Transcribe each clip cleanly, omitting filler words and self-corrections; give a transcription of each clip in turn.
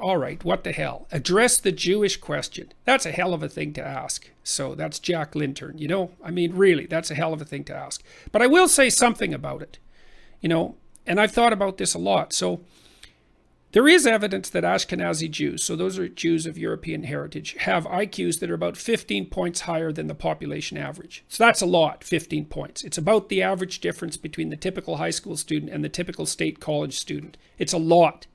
all right, what the hell? Address the Jewish question. That's a hell of a thing to ask. So that's Jack Lintern, you know? I mean, really, that's a hell of a thing to ask. But I will say something about it, you know? And I've thought about this a lot. So there is evidence that Ashkenazi Jews, so those are Jews of European heritage, have IQs that are about 15 points higher than the population average. So that's a lot, 15 points. It's about the average difference between the typical high school student and the typical state college student. It's a lot.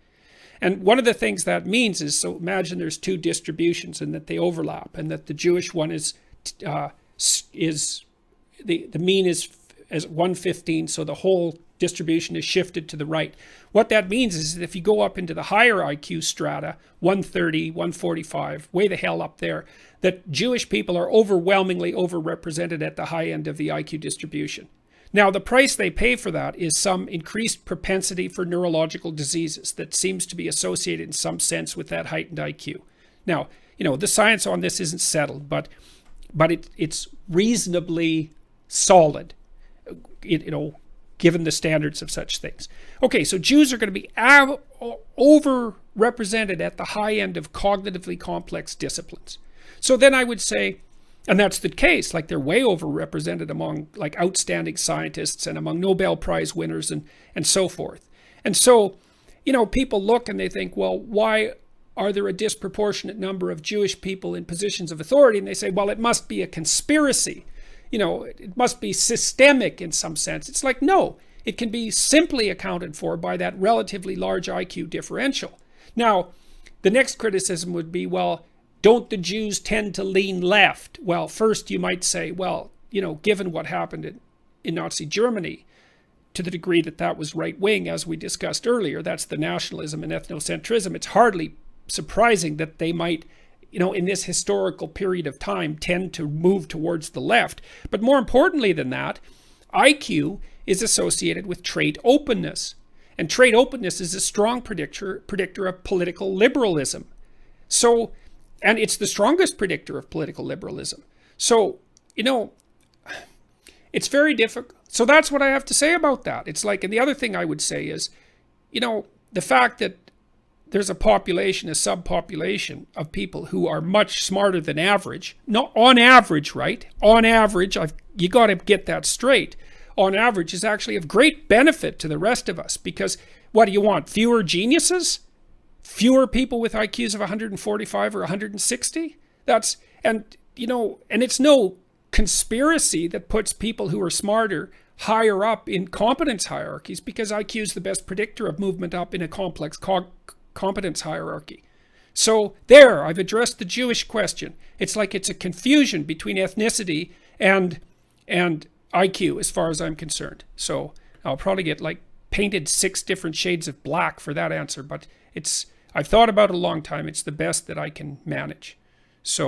And one of the things that means is, so imagine there's two distributions and that they overlap, and that the Jewish one is the mean is 115, so the whole distribution is shifted to the right. What that means is that if you go up into the higher IQ strata, 130, 145, way the hell up there, that Jewish people are overwhelmingly overrepresented at the high end of the IQ distribution. Now, the price they pay for that is some increased propensity for neurological diseases that seems to be associated in some sense with that heightened IQ. Now, you know, the science on this isn't settled, but it's reasonably solid, you know, given the standards of such things. Okay, so Jews are going to be overrepresented at the high end of cognitively complex disciplines. So then I would say, and that's the case, like they're way overrepresented among like outstanding scientists and among Nobel Prize winners and so forth. And so, you know, people look and they think, well, why are there a disproportionate number of Jewish people in positions of authority? And they say, well, it must be a conspiracy. You know, it must be systemic in some sense. It's like, no, it can be simply accounted for by that relatively large IQ differential. Now, the next criticism would be, well, don't the Jews tend to lean left? Well, first you might say, well, you know, given what happened in Nazi Germany, to the degree that that was right wing, as we discussed earlier, that's the nationalism and ethnocentrism, it's hardly surprising that they might, you know, in this historical period of time, tend to move towards the left. But more importantly than that, IQ is associated with trait openness. And trait openness is a strong predictor of political liberalism. So, and it's the strongest predictor of political liberalism. So, you know, it's very difficult. So that's what I have to say about that. It's like, and the other thing I would say is, you know, the fact that there's a population, a subpopulation of people who are much smarter than average. Not on average, right? On average, you got to get that straight. On average is actually of great benefit to the rest of us, because what do you want? Fewer geniuses? Fewer people with IQs of 145 or 160? That's, and you know, and it's no conspiracy that puts people who are smarter higher up in competence hierarchies, because IQ is the best predictor of movement up in a complex competence hierarchy. So there, I've addressed the Jewish question. It's like it's a confusion between ethnicity and IQ as far as I'm concerned. So I'll probably get like painted 6 different shades of black for that answer, but I've thought about it a long time. It's the best that I can manage. So